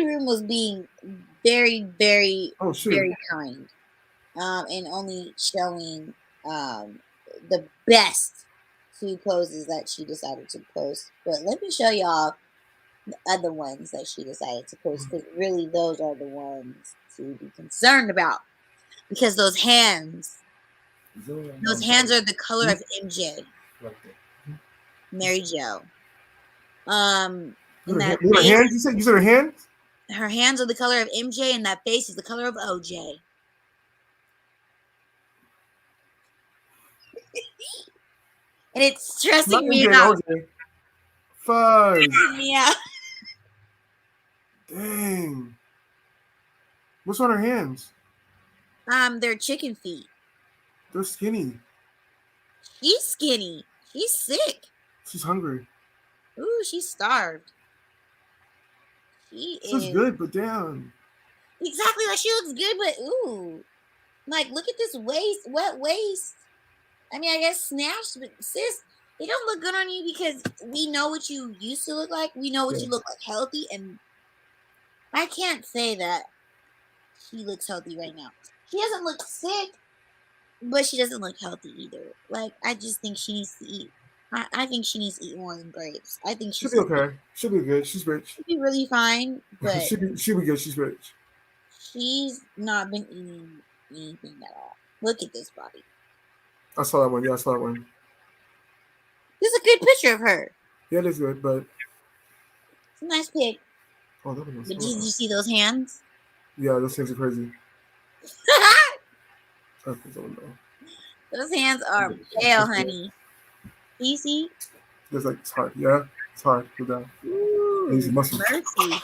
Room was being very, very, very kind. And only showing the best two poses that she decided to post. But let me show y'all the other ones that she decided to post, because really those are the ones to be concerned about. Because those hands are the color of MJ. Mary Jo. And that Her hands? You said her hands? Her hands are the color of MJ, and that face is the color of OJ. And it's stressing me out. Fudge. Stressing me out. Dang. What's on her hands? They're chicken feet. They're skinny. She's skinny. She's sick. She's hungry. Ooh, she's starved. She This is good, but damn. Exactly, like she looks good, but ooh. Like, look at this waist, wet waist. I mean, I guess snatched, but sis, it don't look good on you because we know what you used to look like. We know what you look like healthy, and I can't say that she looks healthy right now. She doesn't look sick, but she doesn't look healthy either. Like, I just think she needs to eat. I think she needs to eat more than grapes. I think she'll be okay. She'll be good. She's rich. She'll be really fine, but she'll be good. She's rich. She's not been eating anything at all. Look at this body. I saw that one. Yeah, I saw that one. This is a good picture of her. Yeah, it is good, but it's a nice pic. Oh, that was But did you see those hands? Yeah, those hands are crazy. Those hands are pale, honey. Easy. It's like, it's hard. Yeah, it's hard. Put down. Easy muscles. Mercy.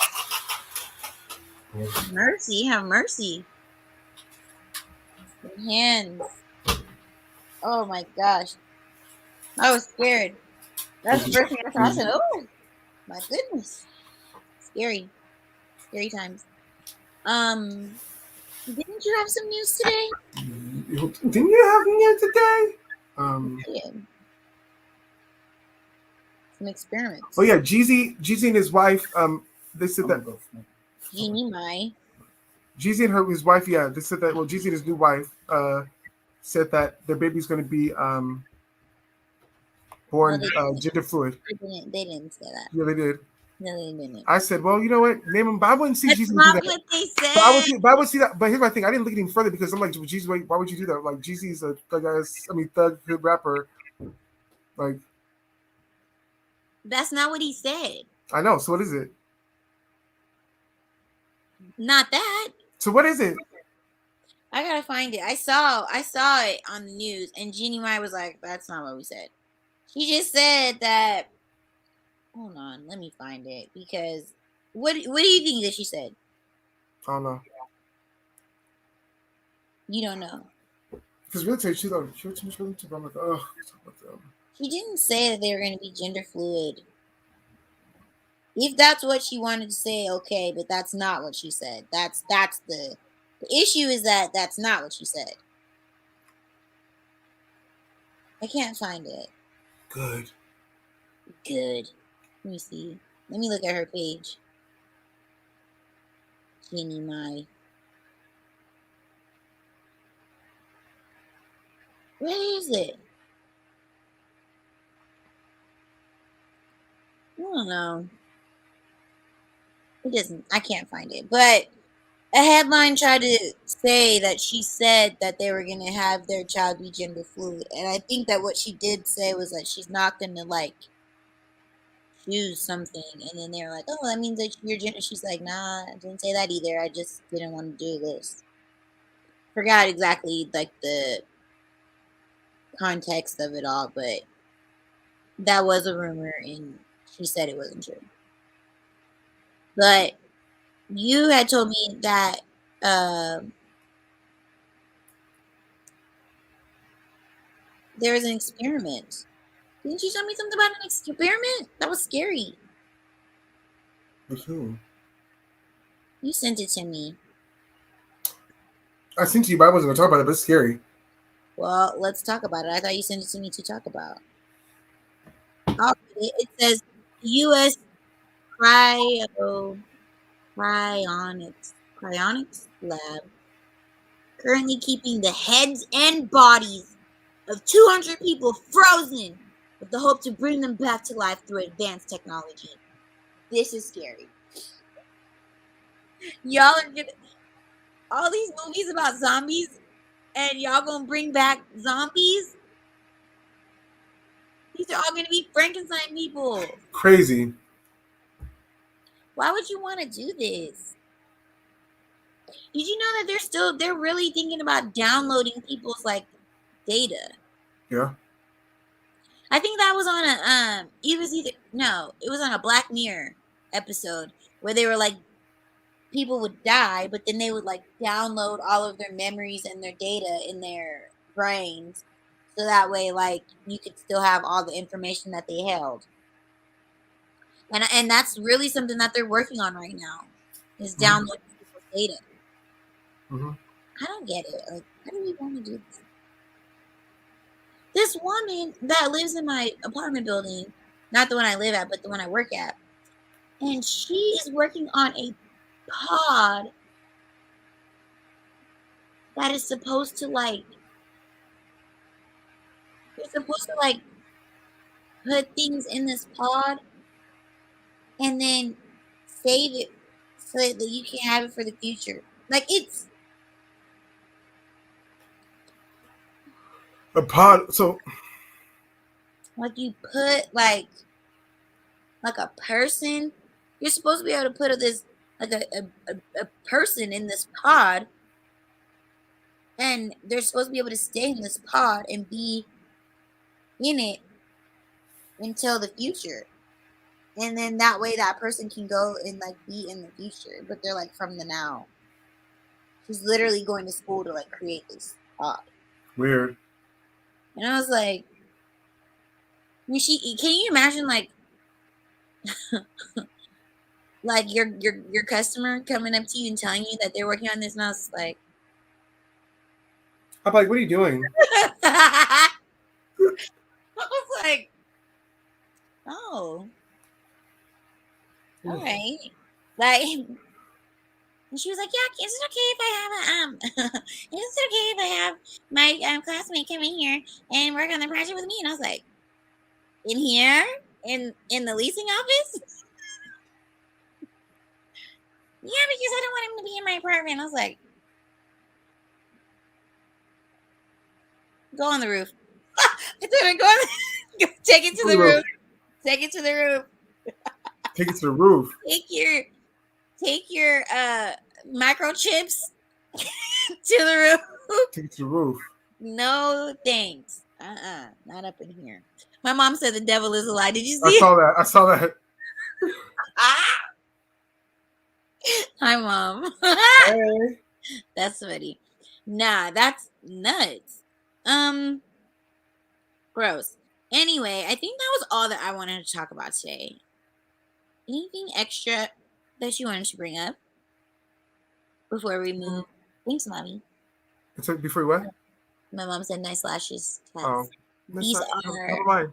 Mercy. Have mercy. The hands. Oh my gosh. I was scared. That's the first thing I saw. I said, oh my goodness. Scary. Scary times. Didn't you have some news today? Didn't you have news today? Yeah. Some experiments. Oh yeah, Jazzy and his wife. They said that. Jeannie Mai. Jazzy and his wife. Yeah, they said that. Well, Jazzy and his new wife said that their baby's going to be born gender fluid. They didn't say that. Yeah, they did. No, they didn't. I said, well, you know what? Name him. But I wouldn't see That's Jazzy not do that. what they said. But I would see that. But here's my thing. I didn't look any further because I'm like, Jazzy, why would you do that? Like, Jazzy's a thug, good rapper. Like, that's not what he said. I know. So what is it? Not that. So what is it? I gotta find it. I saw it on the news, and Jeannie Mai was like, "That's not what we said." She just said that. Hold on, let me find it because what do you think that she said? I don't know. You don't know. Because really, tell you, she was too much really too. I'm like, oh. She didn't say that they were going to be gender fluid. If that's what she wanted to say, okay, but that's not what she said. That's the issue is that that's not what she said. I can't find it. Good. Let me see. Let me look at her page. Jeannie Mai. Where is it? I don't know. It doesn't. I can't find it. But a headline tried to say that she said that they were going to have their child be gender fluid. And I think that what she did say was that she's not going to, like, choose something. And then they were like, oh, that means that you're gender. She's like, nah, I didn't say that either. I just didn't want to do this. Forgot exactly, like, the context of it all. But that was a rumor, and she said it wasn't true. But you had told me that there was an experiment. Didn't you tell me something about an experiment? That was scary. With who? You sent it to me. I sent it to you, but I wasn't going to talk about it, but it's scary. Well, let's talk about it. I thought you sent it to me to talk about. It says U.S. cryonics lab currently keeping the heads and bodies of 200 people frozen with the hope to bring them back to life through advanced technology. This is scary. Y'all are gonna all these movies about zombies, and y'all gonna bring back zombies? These are all gonna be Frankenstein people. Crazy. Why would you want to do this? Did you know that they're really thinking about downloading people's like data? Yeah. I think that was on it was on a Black Mirror episode where they were like people would die, but then they would like download all of their memories and their data in their brains, so that way like you could still have all the information that they held. And that's really something that they're working on right now, is downloading people's data. Mm-hmm. I don't get it. Like, how do we want to do this? This woman that lives in my apartment building, not the one I live at, but the one I work at, and she is working on a pod that is supposed to like, you're supposed to like put things in this pod and then save it so that you can have it for the future. Like it's a pod. So like you put like a person. You're supposed to be able to put this like a person in this pod, and they're supposed to be able to stay in this pod and be in it until the future. And then that way that person can go and like be in the future, but they're like from the now. She's literally going to school to like create this pod. Weird. And I was like, can you imagine like like your customer coming up to you and telling you that they're working on this, and I was like, I'm like, what are you doing? I was like, oh, all right. Like, and she was like, yeah, is it okay if I have is it okay if I have my classmate come in here and work on the project with me? And I was like, in here? In the leasing office? Yeah, because I don't want him to be in my apartment. I was like, go on the roof. I told her, take it to the roof. Take it to the roof. Take it to the roof. Take your microchips to the roof. Take it to the roof. No thanks. Not up in here. My mom said the devil is a lie. Did you see? I saw that. Hi, Mom. Hey. That's funny. Nah, that's nuts. Gross. Anyway, I think that was all that I wanted to talk about today. Anything extra that you wanted to bring up before we move? Thanks, Mommy. So before what? My mom said nice lashes. Oh, these are. Never mind.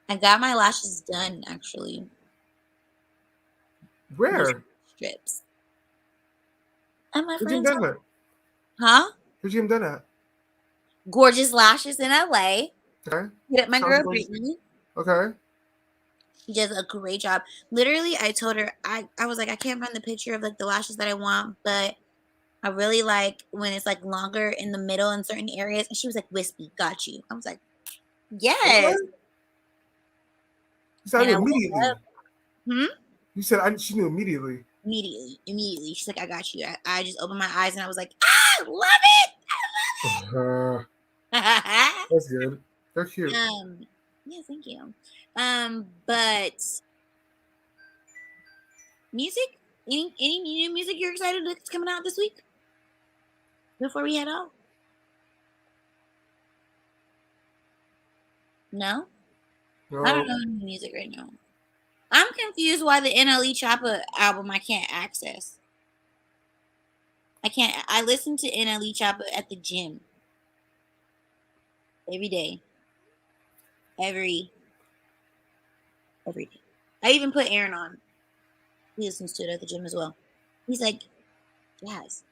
I got my lashes done actually. Where? Strips. At my Where'd you friend's done house. that? Huh? Where'd you get them done at? Gorgeous Lashes in LA. Okay. Hit up my Sounds girl gorgeous. Brittany. Okay. She does a great job. Literally, I told her, I was like, I can't find the picture of like the lashes that I want, but I really like when it's like longer in the middle in certain areas. And she was like, wispy, got you. I was like, yes. You said I knew immediately. You said she knew immediately. Immediately. She's like, I got you. I just opened my eyes and I was like, ah, love it. That's good. They're cute. Yeah, thank you. But music? Any new music you're excited that's coming out this week? Before we head out? No? I don't know any music right now. I'm confused why the NLE Choppa album I can't access. I listen to NLE Choppa at the gym. Every day. Every day. I even put Aaron on. He listens to it at the gym as well. He's like, Jazz,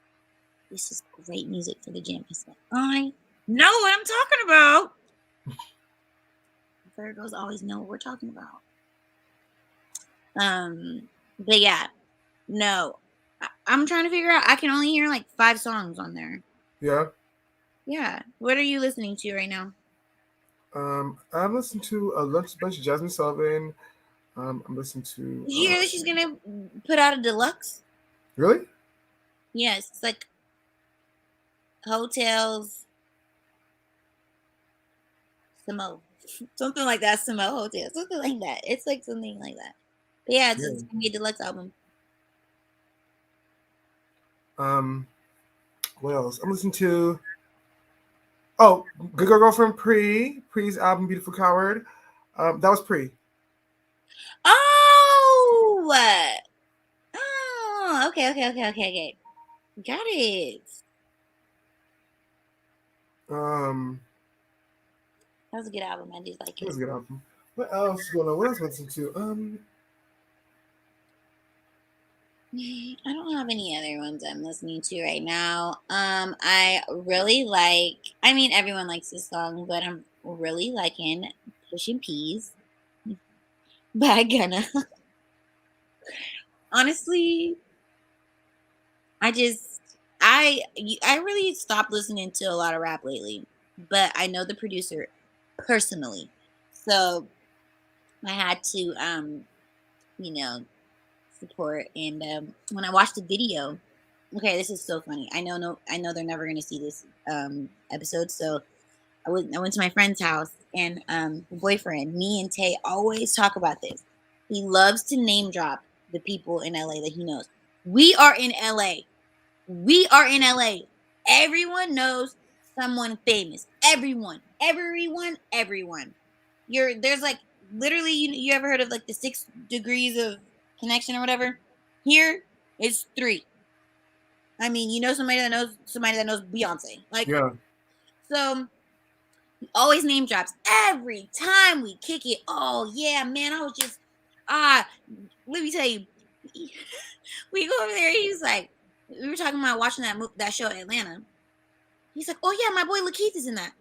this is great music for the gym. He's like, I know what I'm talking about. Virgos always know what we're talking about. But yeah, no. I'm trying to figure out. I can only hear like 5 songs on there. Yeah. Yeah. What are you listening to right now? I'm listening to a bunch of Jasmine Sullivan. I'm listening to. Did you hear that she's gonna put out a deluxe? Really? Yes, it's like Hotels Samo. Something like that. Samo Hotel. Something like that. It's like something like that. But yeah, it's gonna be a deluxe album. What else? I'm listening to Good Girlfriend Pre's album Beautiful Coward. That was Pre. Okay. Got it. That was a good album. I did like it. It was a good album. What else is going on? What else am I listening to? I don't have any other ones I'm listening to right now. I really like. I mean, everyone likes this song, but I'm really liking "Pushing Peas" by Gunna. Honestly, I really stopped listening to a lot of rap lately, but I know the producer personally, so I had to, support. And when I watched the video, okay, this is so funny. I know they're never gonna see this episode, so I went to my friend's house, and boyfriend, me and Tay always talk about this. He loves to name drop the people in LA that he knows. We are in LA. Everyone knows someone famous. Everyone. There's like literally, you ever heard of like the 6 degrees of connection or whatever? Here it's 3. I mean, you know somebody that knows Beyonce. Like, yeah. So he always name drops every time we kick it. Oh yeah, man, I was just let me tell you, we go over there. He's like, we were talking about watching that show in Atlanta. He's like, oh yeah, my boy Lakeith is in that.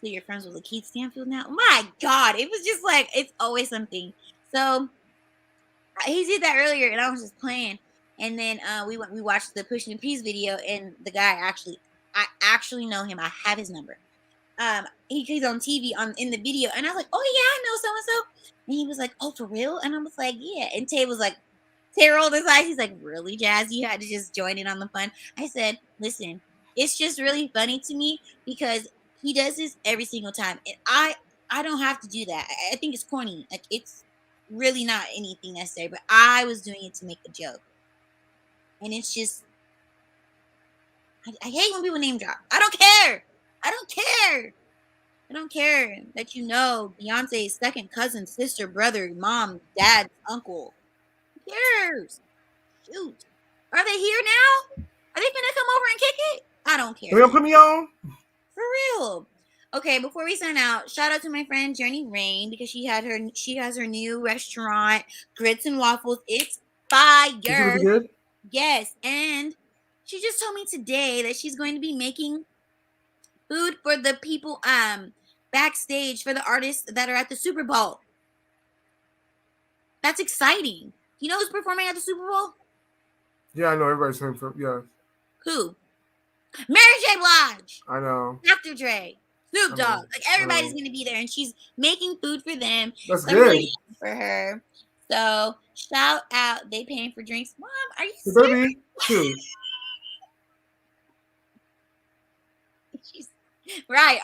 So you're friends with Lakeith Stanfield now? My God, it was just like, it's always something. So he did that earlier, and I was just playing. And then we watched the Pushing Peas video, and the guy I actually know him. I have his number. He's on TV in the video, and I was like, oh yeah, I know so and so. And he was like, oh, for real? And I was like, yeah. And Tay rolled his eyes. He's like, really, Jazz? You had to just join in on the fun? I said, listen, it's just really funny to me because he does this every single time, and I don't have to do that. I think it's corny. Like, it's really not anything necessary, but I was doing it to make a joke. And it's just, I hate when people name drop. I don't care that you know Beyonce's second cousin, sister, brother, mom, dad, uncle. Who cares? Shoot. Are they here now? Are they gonna come over and kick it? I don't care. Are you gonna put me on? For real. Okay, before we sign out, shout out to my friend Journey Rain because she has her new restaurant, Grits and Waffles. It's fire. Is it really good? Yes, and She just told me today that she's going to be making food for the people backstage for the artists that are at the Super Bowl. That's exciting. You know who's performing at the Super Bowl? Yeah, I know everybody's saying for yeah. Who? Mary J. Blige. I know. Dr. Dre. Snoop Dogg. Like everybody's gonna be there, and she's making food for them. That's I'm good. really happy for her. So shout out. They paying for drinks. Mom, are you serious? Baby, Right.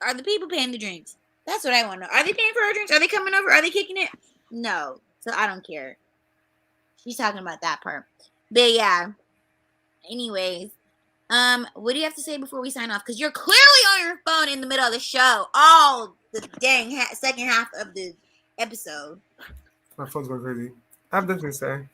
Are the people paying the drinks? That's what I want to know. Are they paying for our drinks? Are they coming over? Are they kicking it? No. So I don't care. She's talking about that part. But yeah. Anyways. What do you have to say before we sign off? Because you're clearly on your phone in the middle of the show. All the dang second half of the episode. My phone's going crazy. I have nothing to say.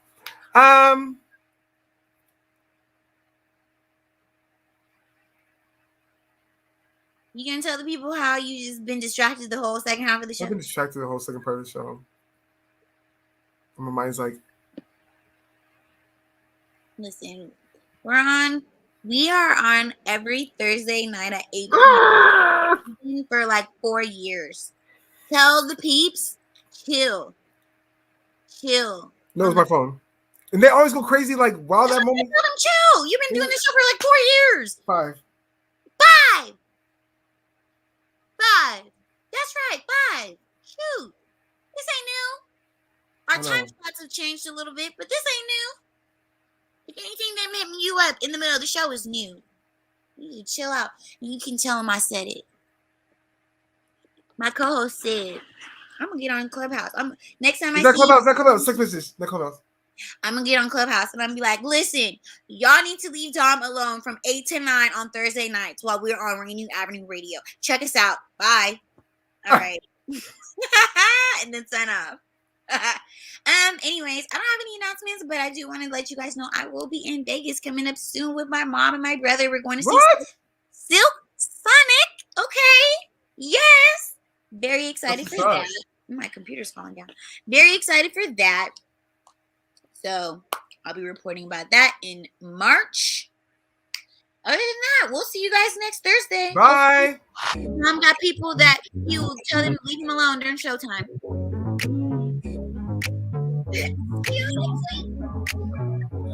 You gonna tell the people how you just been distracted the whole second half of the show? I've been distracted the whole second part of the show. And my mind's like, listen, we are on every Thursday night at 8 p.m. for like 4 years. Tell the peeps, chill. no, it's my phone. And they always go crazy like while that moment. Tell them chill. You've been doing this show for like 4 years. 5. That's right, 5. Shoot. This ain't new. Our time spots have changed a little bit, but this ain't new. If anything that hit you up in the middle of the show is new. You need to chill out. You can tell them I said it. My co-host said, I'm going to get on Clubhouse. Next time I see Clubhouse. 6 messages. That Clubhouse. I'm going to get on Clubhouse and I'm going to be like, listen, y'all need to leave Dom alone from 8 to 9 on Thursday nights while we're on Rainier Avenue Radio. Check us out. Bye. All right. And then sign off. Anyways, I don't have any announcements, but I do want to let you guys know I will be in Vegas coming up soon with my mom and my brother. We're going to see Silk Sonic. Okay. Yes. Very excited for that. My computer's falling down. Very excited for that. So I'll be reporting about that in March. Other than that, we'll see you guys next Thursday. Bye. Mom got people that you tell them to leave him alone during showtime. See you next week.